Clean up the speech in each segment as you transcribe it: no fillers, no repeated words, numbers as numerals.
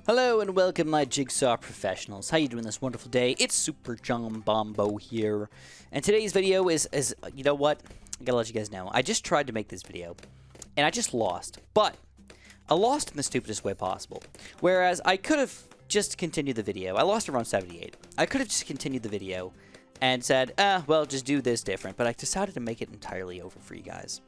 Hello and welcome, my Jigsaw professionals. How you doing this wonderful day? It's Super John Bombo here, and today's video is you know what? I gotta let you guys know. I just tried to make this video, and I just lost. But I lost in the stupidest way possible. Whereas I could have just continued the video. I lost around 78. I could have just continued the video and said, well, just do this different. But I decided to make it entirely over for you guys.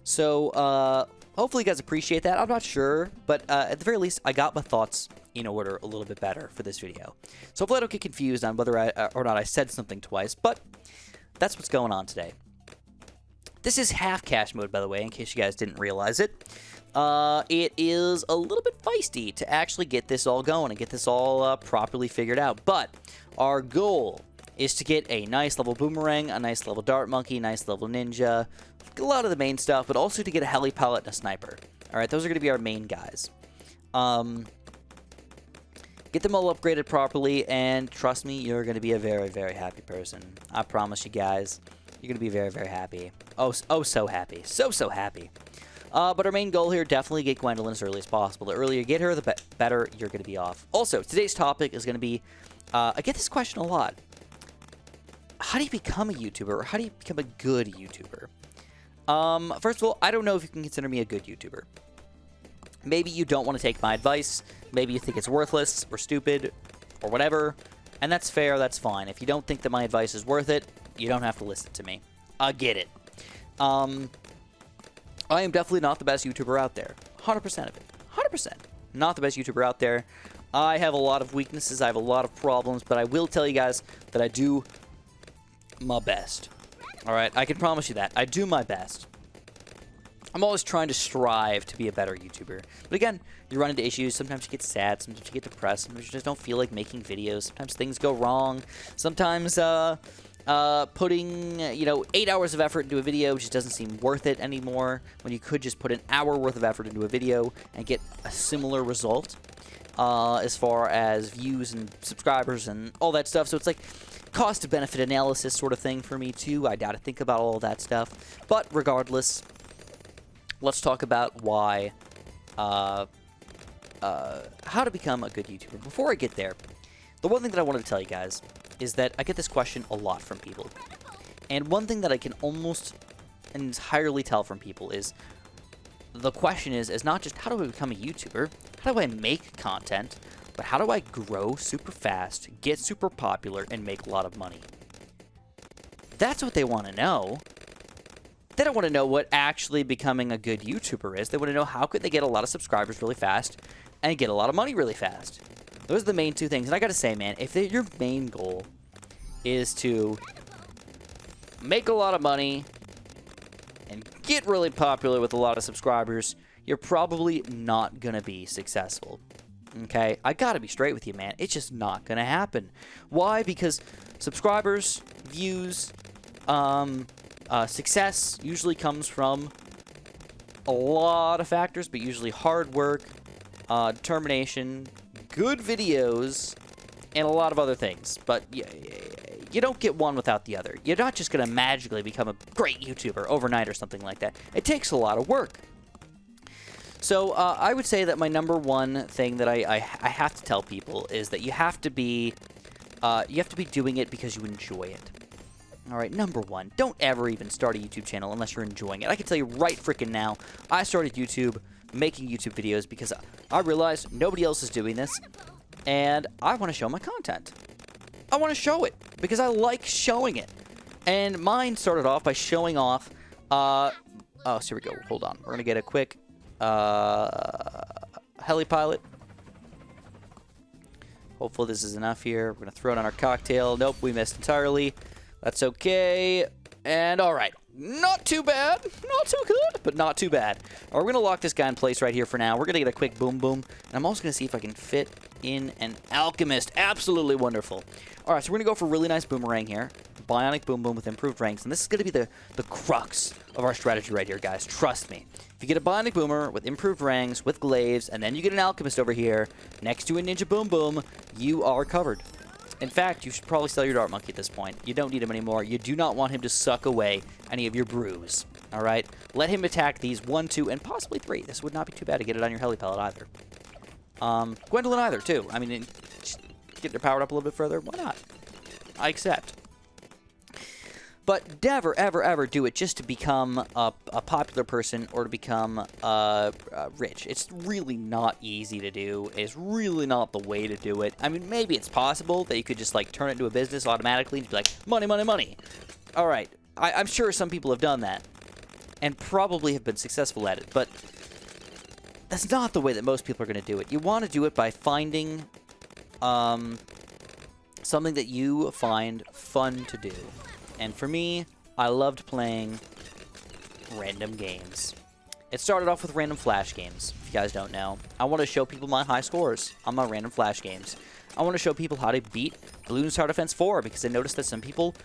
So, hopefully you guys appreciate that. I'm not sure, but at the very least, I got my thoughts in order a little bit better for this video. So hopefully I don't get confused on whether or not I said something twice, but that's what's going on today. This is half cache mode, by the way, in case you guys didn't realize it. It is a little bit feisty to actually get this all going and get this all properly figured out, but our goal is to get a nice level boomerang, a nice level dart monkey, nice level ninja, a lot of the main stuff, but also to get a heli pilot and a sniper. Alright, those are going to be our main guys. Get them all upgraded properly, and trust me, you're going to be a very, very happy person. I promise you guys, you're going to be very, very happy. Oh, so happy. So happy. But our main goal here, definitely get Gwendolyn as early as possible. The earlier you get her, the better you're going to be off. Also, today's topic is going to be, I get this question a lot. How do you become a YouTuber, or how do you become a good YouTuber? First of all, I don't know if you can consider me a good YouTuber. Maybe you don't want to take my advice. Maybe you think it's worthless or stupid or whatever. And that's fair, that's fine. If you don't think that my advice is worth it, you don't have to listen to me. I get it. I am definitely not the best YouTuber out there. 100% of it. 100%. Not the best YouTuber out there. I have a lot of weaknesses. I have a lot of problems. But I will tell you guys that I do my best. Alright, I can promise you that. I do my best. I'm always trying to strive to be a better YouTuber. But again, you run into issues. Sometimes you get sad. Sometimes you get depressed. Sometimes you just don't feel like making videos. Sometimes things go wrong. Sometimes putting, 8 hours of effort into a video just doesn't seem worth it anymore, when you could just put an hour worth of effort into a video and get a similar result as far as views and subscribers and all that stuff. So it's like cost-to-benefit analysis sort of thing for me, too. I gotta think about all that stuff. But regardless, let's talk about why, how to become a good YouTuber. Before I get there, the one thing that I wanted to tell you guys is that I get this question a lot from people. And one thing that I can almost entirely tell from people is, the question is not just how do I become a YouTuber, how do I make content, but how do I grow super fast, get super popular, and make a lot of money? That's what they want to know. They don't want to know what actually becoming a good YouTuber is. They want to know how could they get a lot of subscribers really fast and get a lot of money really fast. Those are the main two things. And I gotta say, man, if your main goal is to make a lot of money and get really popular with a lot of subscribers, you're probably not gonna be successful. Okay? I gotta be straight with you, man. It's just not gonna happen. Why? Because subscribers, views, success usually comes from a lot of factors, but usually hard work, determination, good videos, and a lot of other things. But you don't get one without the other. You're not just going to magically become a great YouTuber overnight or something like that. It takes a lot of work. So I would say that my number one thing that I have to tell people is that you have to be doing it because you enjoy it. All right, number one, don't ever even start a YouTube channel unless you're enjoying it. I can tell you right freaking now, I started making YouTube videos because I realized nobody else is doing this, and I want to show my content. I want to show it because I like showing it. And mine started off by showing off, oh, so here we go. Hold on. We're going to get a quick heli pilot. Hopefully this is enough here. We're going to throw it on our cocktail. Nope, we missed entirely. That's okay. And all right. Not too bad. Not too good, but not too bad. All right, we're going to lock this guy in place right here for now. We're going to get a quick boom boom. And I'm also going to see if I can fit in an alchemist. Absolutely wonderful. All right, so we're going to go for a really nice boomerang here. Bionic boom boom with improved ranks. And this is going to be the crux of our strategy right here, guys. Trust me. If you get a bionic boomer with improved ranks, with glaives, and then you get an alchemist over here next to a ninja boom boom, you are covered. In fact, you should probably sell your dart monkey at this point. You don't need him anymore. You do not want him to suck away any of your brews. All right? Let him attack these 1, 2, and possibly 3. This would not be too bad to get it on your heli pellet either. Gwendolyn either, too. I mean, just get her powered up a little bit further. Why not? I accept. But never, ever, ever do it just to become a popular person or to become rich. It's really not easy to do. It's really not the way to do it. I mean, maybe it's possible that you could just, like, turn it into a business automatically and be like, money, money, money. All right. I'm sure some people have done that and probably have been successful at it, but that's not the way that most people are going to do it. You want to do it by finding something that you find fun to do. And for me, I loved playing random games. It started off with random flash games, if you guys don't know. I want to show people my high scores on my random flash games. I want to show people how to beat Bloons Tower Defense 4, because I noticed that some people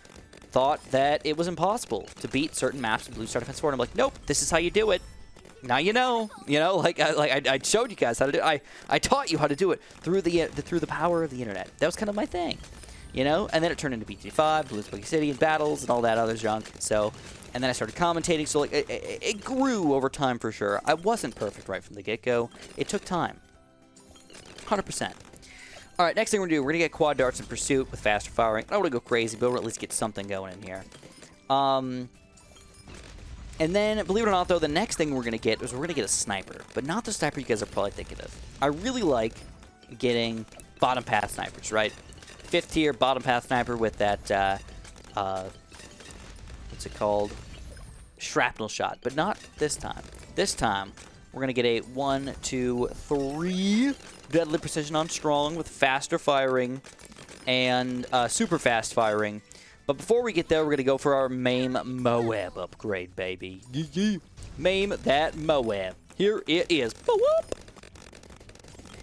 thought that it was impossible to beat certain maps in Bloons Tower Defense 4. And I'm like, nope, this is how you do it. Now you know. You know, I showed you guys how to do it. I taught you how to do it through the power of the internet. That was kind of my thing. You know, and then it turned into BT5, Bloons Boogie City, and battles, and all that other junk. So, and then I started commentating. So, like, it grew over time for sure. I wasn't perfect right from the get-go. It took time. 100%. All right, next thing we're going to do, we're going to get quad darts in pursuit with faster firing. I don't want to go crazy, but we'll at least get something going in here. And then, believe it or not, though, the next thing we're going to get is we're going to get a sniper. But not the sniper you guys are probably thinking of. I really like getting bottom path snipers, right? 5th tier bottom path sniper with that, what's it called? Shrapnel shot, but not this time. This time, we're going to get a 1, 2, 3 deadly precision on strong with faster firing and super fast firing. But before we get there, we're going to go for our MAME Moab upgrade, baby. MAME that Moab. Here it is.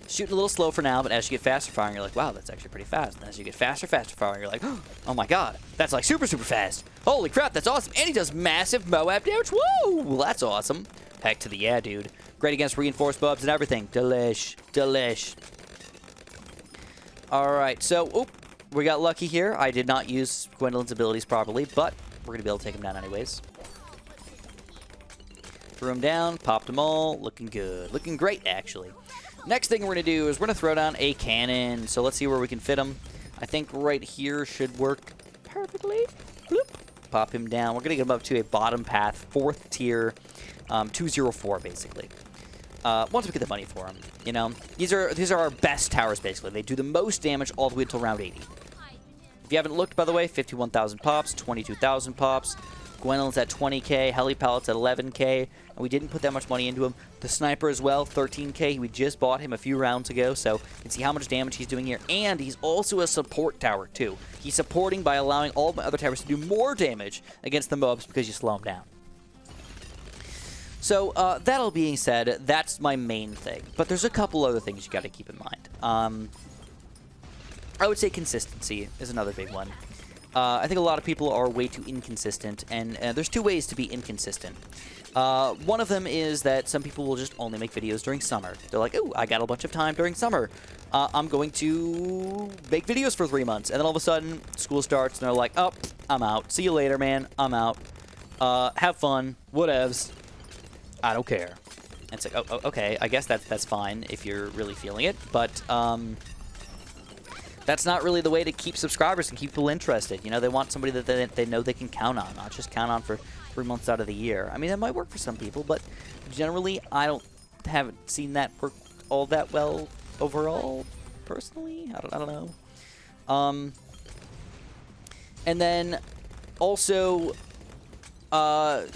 Shooting a little slow for now, but as you get faster firing, you're like, wow, that's actually pretty fast. And as you get faster firing, you're like, oh my god, that's like super, super fast. Holy crap, that's awesome. And he does massive Moab damage. Woo! Well, that's awesome. Heck to the yeah, dude. Great against reinforced bubs and everything. Delish. Delish. All right, so, we got lucky here. I did not use Gwendolyn's abilities properly, but we're going to be able to take him down anyways. Threw him down, popped them all. Looking good. Looking great, actually. Next thing we're going to do is we're going to throw down a cannon. So let's see where we can fit him. I think right here should work perfectly. Bloop. Pop him down. We're going to get him up to a bottom path, 4th tier, 204 basically. Once we get the money for him, you know. These are our best towers basically. They do the most damage all the way until round 80. If you haven't looked, by the way, 51,000 pops, 22,000 pops. Gwendolyn's at 20k, Heli Pallet's at 11k, and we didn't put that much money into him. The sniper as well, 13k. We just bought him a few rounds ago, so you can see how much damage he's doing here. And he's also a support tower, too. He's supporting by allowing all my other towers to do more damage against the mobs because you slow them down. So, that all being said, that's my main thing. But there's a couple other things you got to keep in mind. I would say consistency is another big one. I think a lot of people are way too inconsistent, and there's 2 ways to be inconsistent. One of them is that some people will just only make videos during summer. They're like, oh, I got a bunch of time during summer. I'm going to make videos for 3 months. And then all of a sudden, school starts, and they're like, oh, I'm out. See you later, man. I'm out. Have fun. Whatevs. I don't care. And it's like, oh, okay, I guess that's fine if you're really feeling it. But that's not really the way to keep subscribers and keep people interested. You know, they want somebody that they know they can count on, not just count on for 3 months out of the year. I mean, that might work for some people, but generally, I haven't seen that work all that well overall, personally. I don't know. And then also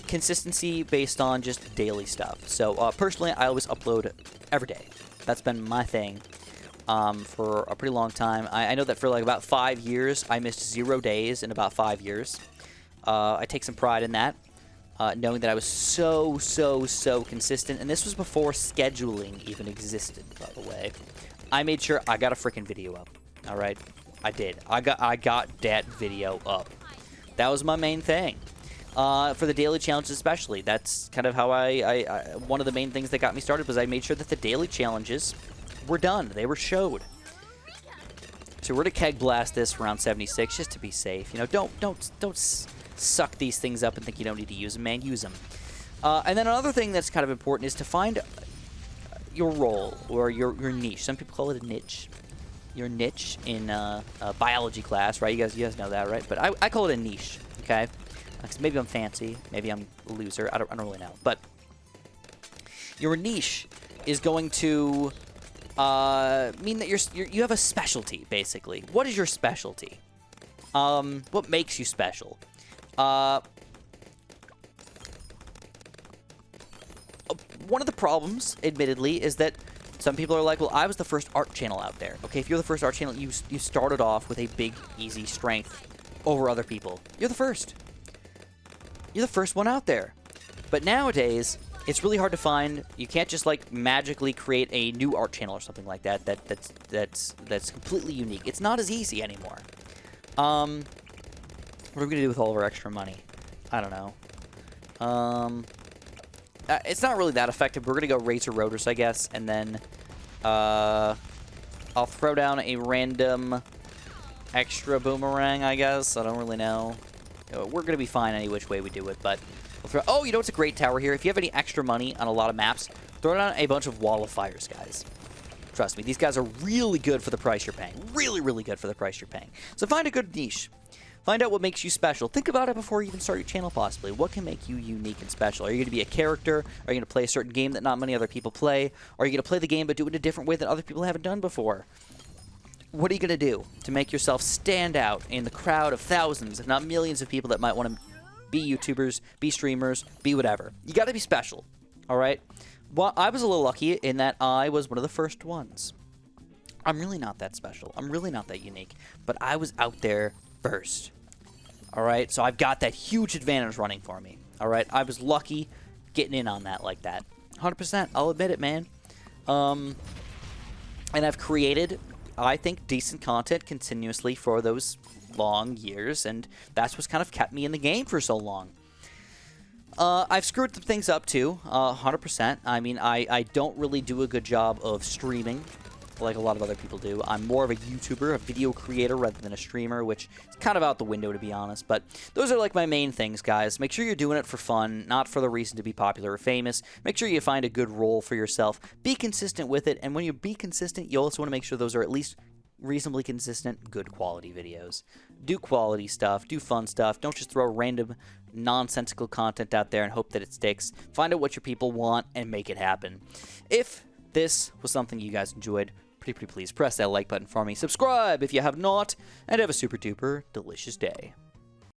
consistency based on just daily stuff. So personally, I always upload every day. That's been my thing. For a pretty long time. I know that for like about 5 years, I missed 0 days in about 5 years. I take some pride in that, knowing that I was so consistent. And this was before scheduling even existed, by the way. I made sure I got a freaking video up. All right, I did. I got that video up. That was my main thing. For the daily challenges especially. That's kind of how one of the main things that got me started was I made sure that the daily challenges were done. They were showed. So we're to keg blast this for round 76 just to be safe. You know, don't suck these things up and think you don't need to use them, man. Use them. And then another thing that's kind of important is to find your role or your niche. Some people call it a niche. Your niche in biology class, right? You guys know that, right? But I call it a niche, okay? Maybe I'm fancy. Maybe I'm a loser. I don't really know. But your niche is going to mean that you have a specialty, basically. What is your specialty? What makes you special? One of the problems, admittedly, is that some people are like, well, I was the first art channel out there. Okay, if you're the first art channel, you started off with a big, easy strength over other people. You're the first. You're the first one out there. But nowadays, it's really hard to find. You can't just, like, magically create a new art channel or something like that that's completely unique. It's not as easy anymore. What are we going to do with all of our extra money? I don't know. It's not really that effective. We're going to go Razor Rotors, I guess, and then I'll throw down a random extra boomerang, I guess. I don't really know. We're going to be fine any which way we do it, but we'll throw... Oh, you know what's a great tower here? If you have any extra money on a lot of maps, throw down a bunch of Wall of Fires, guys. Trust me, these guys are really good for the price you're paying. Really, really good for the price you're paying. So find a good niche. Find out what makes you special. Think about it before you even start your channel, possibly. What can make you unique and special? Are you going to be a character? Are you going to play a certain game that not many other people play? Are you going to play the game but do it in a different way that other people haven't done before? What are you going to do to make yourself stand out in the crowd of thousands, if not millions of people that might want to be YouTubers, be streamers, be whatever? You got to be special, all right? Well, I was a little lucky in that I was one of the first ones. I'm really not that special. I'm really not that unique. But I was out there first. All right, so I've got that huge advantage running for me. All right, I was lucky getting in on that like that. 100%, I'll admit it, man. And I've created, I think, decent content continuously for those long years, and that's what's kind of kept me in the game for so long. I've screwed some things up too, 100%. I mean, I don't really do a good job of streaming like a lot of other people do. I'm more of a YouTuber, a video creator, rather than a streamer, which is kind of out the window, to be honest. But those are like my main things, guys. Make sure you're doing it for fun, not for the reason to be popular or famous. Make sure you find a good role for yourself. Be consistent with it, and when you be consistent, you also want to make sure those are at least reasonably consistent, good quality videos. Do quality stuff, do fun stuff. Don't just throw random nonsensical content out there and hope that it sticks. Find out what your people want and make it happen. If this was something you guys enjoyed, pretty please press that like button for me. Subscribe if you have not, and have a super duper delicious day.